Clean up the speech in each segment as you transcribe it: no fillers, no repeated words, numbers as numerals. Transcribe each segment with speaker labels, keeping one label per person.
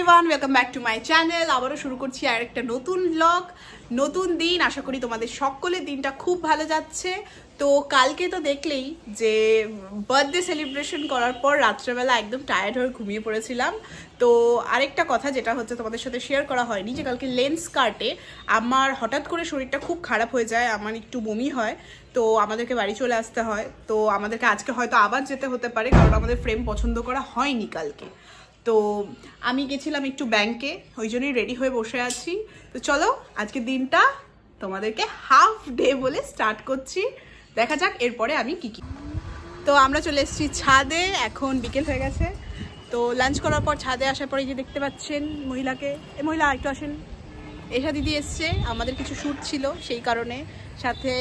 Speaker 1: Everyone, welcome back to my channel. আবারও শুরু করছি আর একটা নতুন ব্লগ, নতুন দিন। আশা করি তোমাদের সকলের দিনটা খুব ভালো যাচ্ছে। তো কালকে তো দেখলেই যে বার্থডে সেলিব্রেশন করার পর রাত্রেবেলা একদম টায়ার্ড হয়ে ঘুমিয়ে পড়েছিলাম। তো আরেকটা কথা যেটা হচ্ছে তোমাদের সাথে শেয়ার করা হয়নি, যে কালকে লেন্স কাটে আমার হঠাৎ করে শরীরটা খুব খারাপ হয়ে যায়, আমার একটু বমি হয়, তো আমাদেরকে বাড়ি চলে আসতে হয়। তো আমাদেরকে আজকে হয়তো আবার যেতে হতে পারে, কারণ আমাদের ফ্রেম পছন্দ করা হয়নি কালকে। তো আমি গেছিলাম একটু ব্যাংকে, ওই জন্যই রেডি হয়ে বসে আছি। তো চলো আজকের দিনটা তোমাদেরকে হাফ ডে বলে স্টার্ট করছি, দেখা যাক এরপরে আমি কি কি। তো আমরা চলে এসেছি ছাদে, এখন বিকেল হয়ে গেছে। তো লাঞ্চ করার পর ছাদে আসার পরে যে দেখতে পাচ্ছেন মহিলাকে, এই মহিলা একটু আসেন, এসা দিদি এসছে, আমাদের কিছু শ্যুট ছিল সেই কারণে। সাথে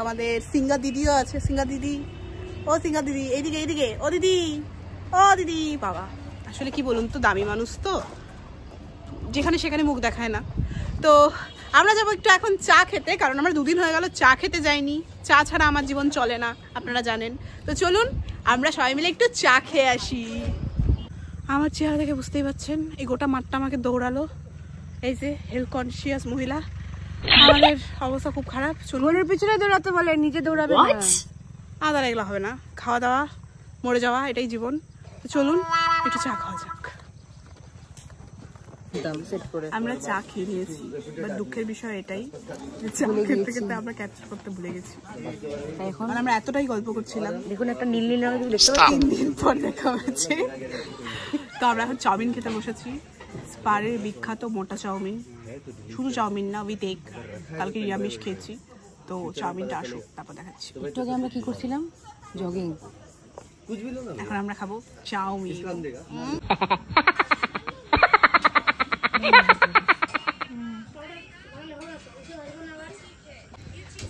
Speaker 1: আমাদের সিঙ্গার দিদিও আছে। সিঙ্গার দিদি, ও সিঙ্গার দিদি, এইদিকে এইদিকে, ও দিদি, ও দিদি। বাবা আসলে কি বলুন তো, দামি মানুষ তো, যেখানে সেখানে মুখ দেখায় না। তো আমরা যাবো একটু এখন চা খেতে, কারণ আমরা দুদিন হয়ে গেল চা খেতে যাইনি। চা ছাড়া আমার জীবন চলে না, আপনারা জানেন। তো চলুন আমরা সবাই মিলে একটু চা খেয়ে আসি। আমার চেহারা দেখে বুঝতেই পারছেন, এই গোটা মাঠটা আমাকে দৌড়ালো। এই যে হেলথ কনসিয়াস মহিলা, আমাদের অবস্থা খুব খারাপ। চলুন পিছনে দৌড়াতে বলে, নিজে দৌড়াবে না। আদার এগুলো হবে না, খাওয়া দাওয়া মরে যাওয়া, এটাই জীবন। তো চলুন একটু চা খাওয়া যাক। আমরা চা খেয়ে নিয়েছি, বাট দুঃখের বিষয় এটাই যে চা খেতে খেতে আমরা ক্যাপচার করতে ভুলে গেছি। এখন আমরা এতটাই গল্প করছিলাম, দেখুন একটা নীল নীল রঙের দেখতে, 3 দিন পর দেখা হয়েছে। তো আমরা এখন চাউমিন খেতে বসেছি, স্পারের বিখ্যাত মোটা চাউমিন। শুধু চাউমিন না, উইথ এগ। কালকে নিরামিষ খেয়েছি, তো চাউমিনটা আসুক তারপর দেখাচ্ছি।
Speaker 2: একটু আগে আমরা কি করছিলাম, জগিং।
Speaker 1: এখন আমরা খাবো চাউমিন।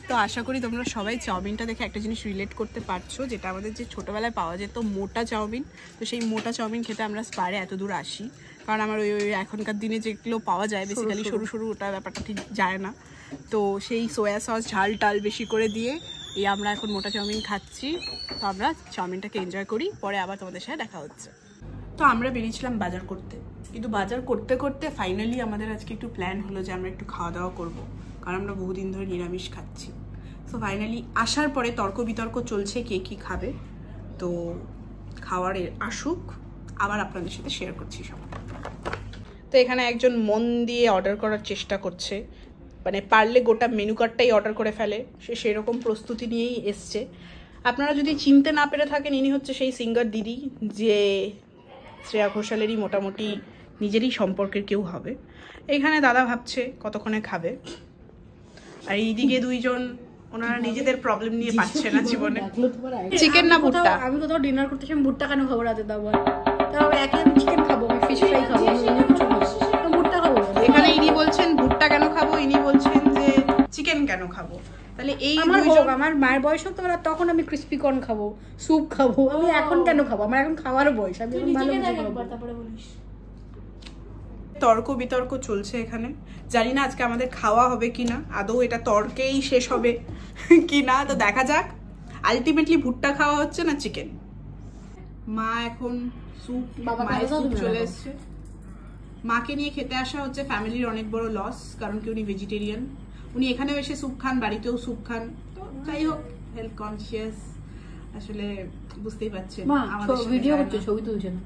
Speaker 1: তো আশা করি তোমরা সবাই চাউমিনটা দেখে একটা জিনিস রিলেট করতে পারছো, যেটা আমাদের যে ছোটোবেলায় পাওয়া যেত মোটা চাউমিন। তো সেই মোটা চাউমিন খেতে আমরা স্পারে এত দূর আসি, কারণ আমার ওই এখনকার দিনে যেগুলো পাওয়া যায় বেসিক্যালি সরু সরু, ওটা ব্যাপারটা ঠিক যায় না। তো সেই সোয়া সস ঝাল টাল বেশি করে দিয়ে এই আমরা এখন মোটা চাউমিন খাচ্ছি। তো আমরা চাউমিনটাকে এনজয় করি, পরে আবার তোমাদের সাথে দেখা হচ্ছে। তো আমরা বেরিয়েছিলাম বাজার করতে, কিন্তু বাজার করতে করতে ফাইনালি আমাদের আজকে একটু প্ল্যান হলো যে আমরা একটু খাওয়া দাওয়া করবো, কারণ আমরা বহুদিন ধরে নিরামিষ খাচ্ছি। সো ফাইনালি আসার পরে তর্ক বিতর্ক চলছে কে কী খাবে। তো খাওয়ারের আসুক, আবার আপনাদের সাথে শেয়ার করছি সব। তো এখানে একজন মন দিয়ে অর্ডার করার চেষ্টা করছে, মানে পারলে গোটা মেনু কার্ডটাই অর্ডার করে ফেলে, সে সেরকম প্রস্তুতি নিয়েই এসছে। আপনারা যদি চিনতে না পেরে থাকেন, ইনি হচ্ছে সেই সিঙ্গার দিদি, যে শ্রেয়া ঘোষালেরই মোটামুটি নিজেরই সম্পর্কের কেউ হবে। এখানে দাদা ভাবছে কতক্ষণে খাবে, আর এইদিকে দুইজন ওনারা নিজেদের প্রবলেম নিয়ে পাচ্ছে না জীবনে। চিকেন না ভুট্টা?
Speaker 2: আমি কোথাও ডিনার করতে চাই, ভুট্টা কেন খাবো রাতে? দাও তাও একই, আমি চিকেন খাবো, আমি ফিশ ফ্রাই খাবো, ভুট্টা খাবো।
Speaker 1: এখানে ইনি বলছেন ভুট্টা কেন খাবো, ইনি বলছেন যে চিকেন কেন খাবো। তাহলে এই
Speaker 2: আমার মায়ের বয়স হোক তোমার, তখন আমি ক্রিস্পি কর্ন খাবো, স্যুপ খাবো। আমি এখন কেন খাবো? আমার এখন খাওয়ার বয়স, আমি ভালো তারপরে বলিস।
Speaker 1: তর্ক বিতর্ক চলছে এখানে, জানি না আজকে আমাদের খাওয়া হবে কিনা, আদৌ এটা তর্কেই শেষ হবে কিনা, তো দেখা যাক। আলটিমেটলি ভুট্টা খাওয়া হচ্ছে না চিকেন। মা এখন স্যুপ, মায়ের স্যুপ চলে এসছে। মাকে নিয়ে খেতে আসা হচ্ছে ফ্যামিলির অনেক বড় লস, কারণ কি উনি ভেজিটেরিয়ান। উনি এখানেও এসে স্যুপ খান, বাড়িতেও স্যুপ খান। তো যাই হোক, হেলথ কনসিয়াস, আসলে বুঝতেই পারছেন আমাদের ভিডিও করছে,
Speaker 2: ছবি তুলছে না।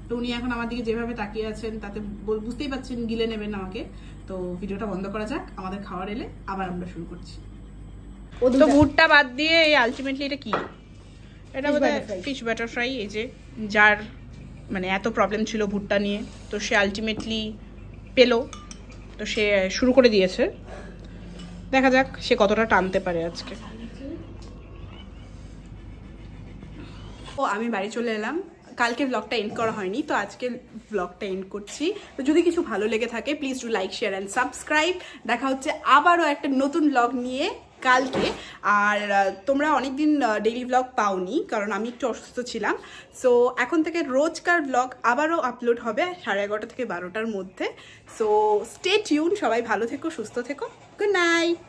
Speaker 1: তো উনি এখন আমার দিকে যেভাবে তাকিয়ে আছেন, তাতে বুঝতেই পারছেন গিলে নেবেন আমাকে। তো ভিডিওটা বন্ধ করা যাক, আমাদের খাওয়ার এলে আবার আমরা শুরু করছি। তো ভুট্টা বাদ দিয়ে এই আলটিমেটলি এটা কি? এটা বোধহয় ফিশ ব্যাটার ফ্রাই। এই যে যার মানে এত প্রবলেম ছিল ভুট্টা নিয়ে, তো সে আলটিমেটলি পেলো, তো সে শুরু করে দিয়েছে। দেখা যাক সে কতটা টানতে পারে আজকে। ও আমি বাড়ি চলে এলাম, কালকে ব্লগটা এন্ড করা হয়নি, তো আজকে ব্লগটা এন্ড করছি। তো যদি কিছু ভালো লেগে থাকে please do like, share and subscribe. দেখা হচ্ছে আবারও একটা নতুন ব্লগ নিয়ে কালকে। আর তোমরা অনেকদিন ডেইলি ব্লগ পাওনি, কারণ আমি একটু অসুস্থ ছিলাম। সো এখন থেকে রোজকার ব্লগ আবারও আপলোড হবে 11:30 থেকে 12টার মধ্যে। সো স্টে টিউন, সবাই ভালো থেকো, সুস্থ থেকো, গুড নাইট।